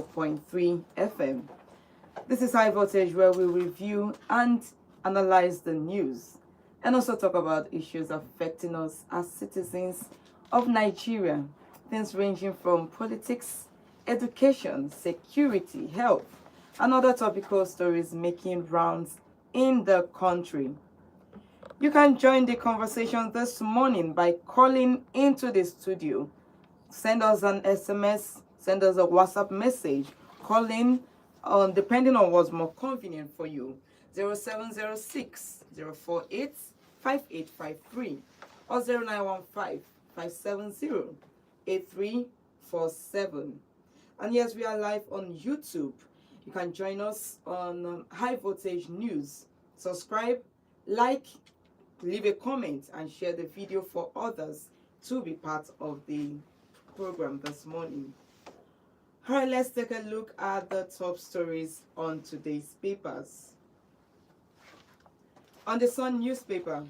94.3 FM. This is High Voltage, where we review and analyze the news and also talk about issues affecting us as citizens of Nigeria. Things ranging from politics, education, security, health, and other topical stories making rounds in the country. You can join the conversation this morning by calling into the studio. Send us an SMS, send us a WhatsApp message, call in depending on what's more convenient for you. 0706 048 5853 or 0915 570 8347. And yes, we are live on YouTube. You can join us on High Voltage News. Subscribe, like, leave a comment, and share the video for others to be part of the program this morning. All right, let's take a look at the top stories on today's papers. On the Sun newspaper,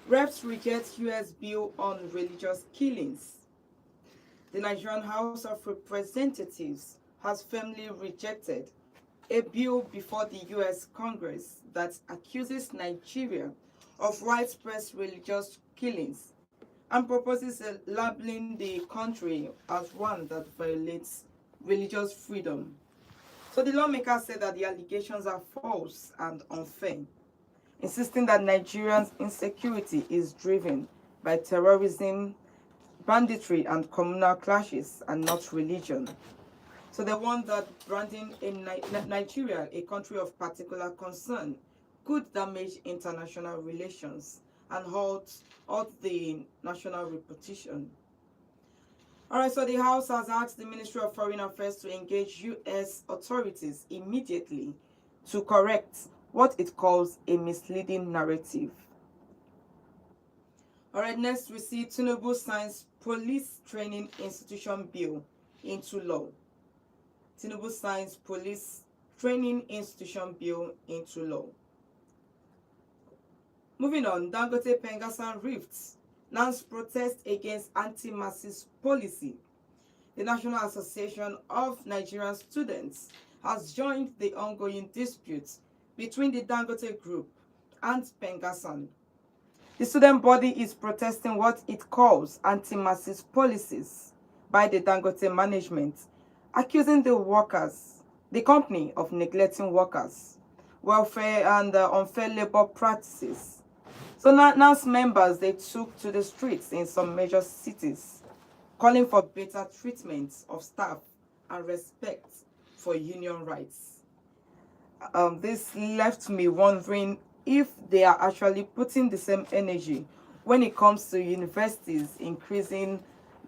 reps reject US bill on religious killings. The Nigerian House of Representatives has firmly rejected a bill before the US Congress that accuses Nigeria of widespread religious killings and proposes labeling the country as one that violates religious freedom. So the lawmakers said that the allegations are false and unfair, insisting that Nigerians' insecurity is driven by terrorism, banditry, and communal clashes, and not religion. So they want that branding in Nigeria, a country of particular concern, could damage international relations and halt the national reputation. All right, so the House has asked the Ministry of Foreign Affairs to engage U.S. authorities immediately to correct what it calls a misleading narrative. All right, next we see Tinubu signs Police Training Institution Bill into law. Tinubu signs Police Training Institution Bill into law. Moving on, Dangote Pengassan rifts. NANS protest against anti-masses policy. The National Association of Nigerian Students has joined the ongoing dispute between the Dangote Group and Pengassan. The student body is protesting what it calls anti-masses policies by the Dangote management, accusing the company of neglecting workers, welfare, and unfair labor practices. So NANS members, they took to the streets in some major cities, calling for better treatment of staff and respect for union rights. This left me wondering if they are actually putting the same energy when it comes to universities increasing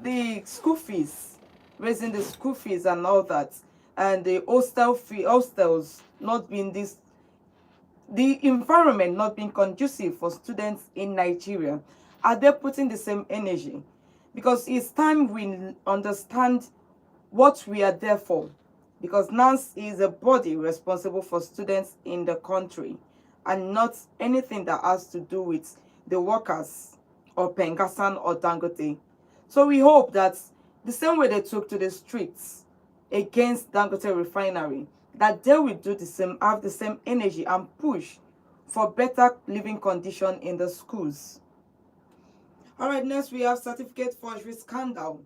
the school fees, raising the school fees and all that, and the hostels not being the environment not being conducive for students in Nigeria. Are they putting the same energy? Because it's time we understand what we are there for. Because NANS is a body responsible for students in the country and not anything that has to do with the workers or Pengassan or Dangote. So we hope that the same way they took to the streets against Dangote Refinery, that they will do the same, have the same energy and push for better living condition in the schools. All right, next we have certificate forgery scandal.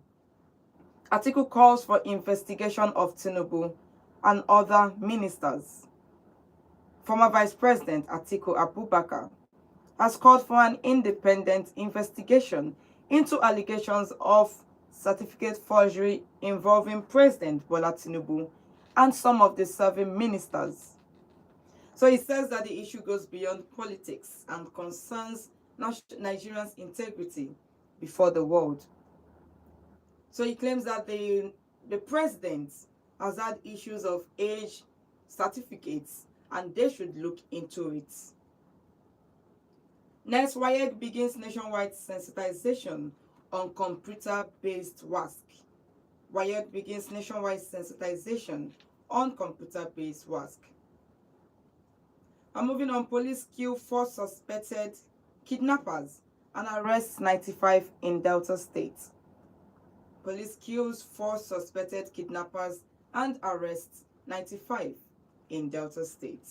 Atiku calls for investigation of Tinubu and other ministers. Former Vice President Atiku Abubakar has called for an independent investigation into allegations of certificate forgery involving President Bola Tinubu and some of the serving ministers. So he says that the issue goes beyond politics and concerns Nigerians' integrity before the world. So he claims that the president has had issues of age certificates and they should look into it. Next, WAEC begins nationwide sensitization on computer-based WASC. WAEC begins nationwide sensitization on computer-based WASC. And moving on, police kill 4 suspected kidnappers and arrest 95 in Delta State. Police kills 4 suspected kidnappers and arrests 95 in Delta State.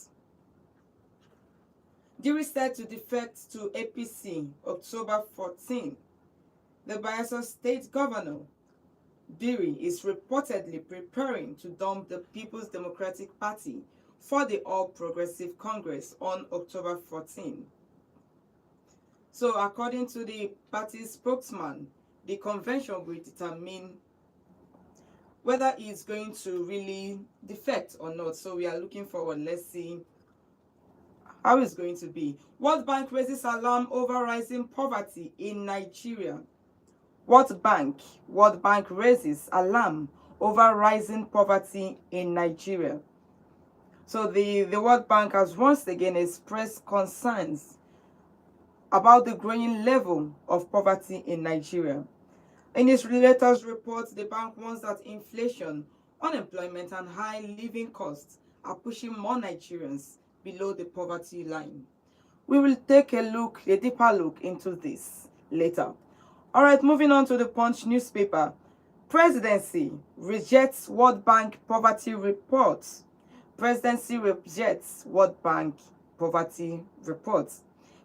Diri said to defect to APC October 14. The Bayelsa State Governor, Diri, is reportedly preparing to dump the People's Democratic Party for the All Progressive Congress on October 14. So according to the party's spokesman, the convention will determine whether it's going to really defect or not. So we are looking forward. Let's see how it's going to be. World Bank raises alarm over rising poverty in Nigeria. World Bank raises alarm over rising poverty in Nigeria. So the World Bank has once again expressed concerns about the growing level of poverty in Nigeria. In its latest report, the bank warns that inflation, unemployment, and high living costs are pushing more Nigerians below the poverty line. We will take a deeper look into this later. All right, moving on to the Punch newspaper. Presidency rejects World Bank poverty report. Presidency rejects World Bank poverty report.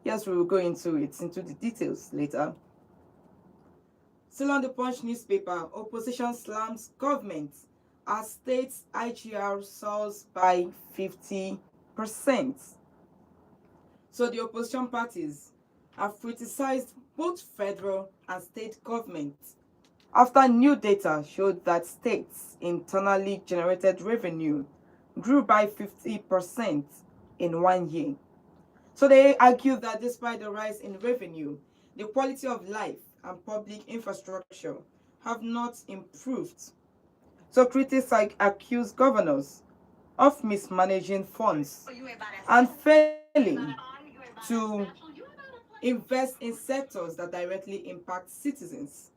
Yes, we will go into the details later. Still on the Punch newspaper, opposition slams government as state's IGR soars by 50%. So the opposition parties have criticized both federal and state governments after new data showed that states' internally generated revenue grew by 50% in 1 year. So they argue that despite the rise in revenue, the quality of life and public infrastructure have not improved. So critics accuse governors of mismanaging funds and failing to invest in sectors that directly impact citizens.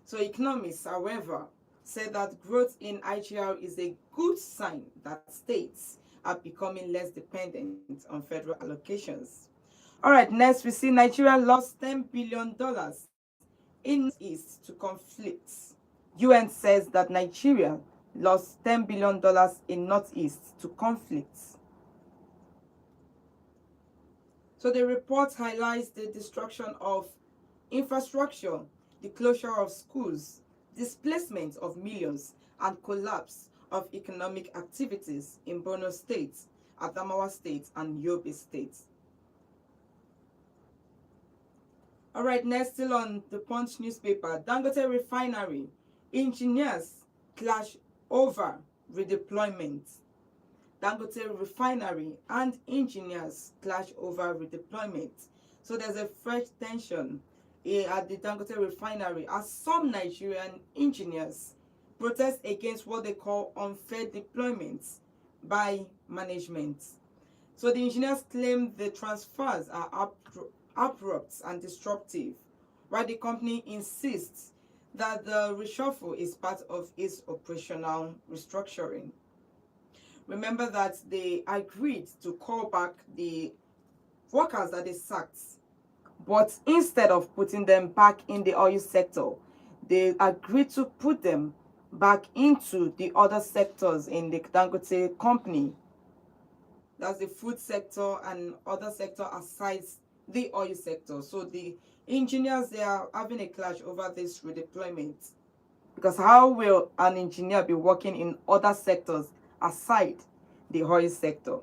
So economists, however, say that growth in IGR is a good sign that states are becoming less dependent on federal allocations. All right, next we see Nigeria lost $10 billion in Northeast to conflicts. UN says that Nigeria lost $10 billion in Northeast to conflicts. So the report highlights the destruction of infrastructure, the closure of schools, displacement of millions, and collapse of economic activities in Borno State, Adamawa State, and Yobe State. All right, next, still on the Punch newspaper, Dangote Refinery, engineers clash over redeployment. Dangote Refinery and engineers clash over redeployment. So there's a fresh tension at the Dangote Refinery as some Nigerian engineers protest against what they call unfair deployments by management. So the engineers claim the transfers are abrupt and disruptive, while the company insists that the reshuffle is part of its operational restructuring. Remember that they agreed to call back the workers that they sacked, but instead of putting them back in the oil sector, they agreed to put them back into the other sectors in the Dangote company. That's the food sector and other sector aside the oil sector. So the engineers, they are having a clash over this redeployment. Because how will an engineer be working in other sectors aside the oil sector?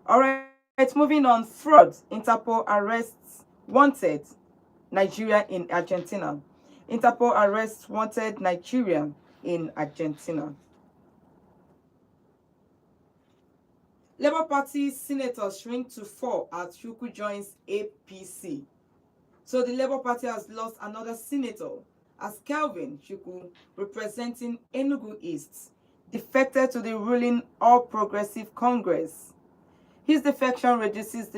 All right, moving on. Fraud. Interpol arrests wanted Nigeria in Argentina. Interpol arrests wanted Nigeria in Argentina. Labour Party senators shrink to 4 as Shuku joins APC. So the Labour Party has lost another senator as Kelvin Shuku, representing Enugu East, defected to the ruling All Progressive Congress. His defection reduces the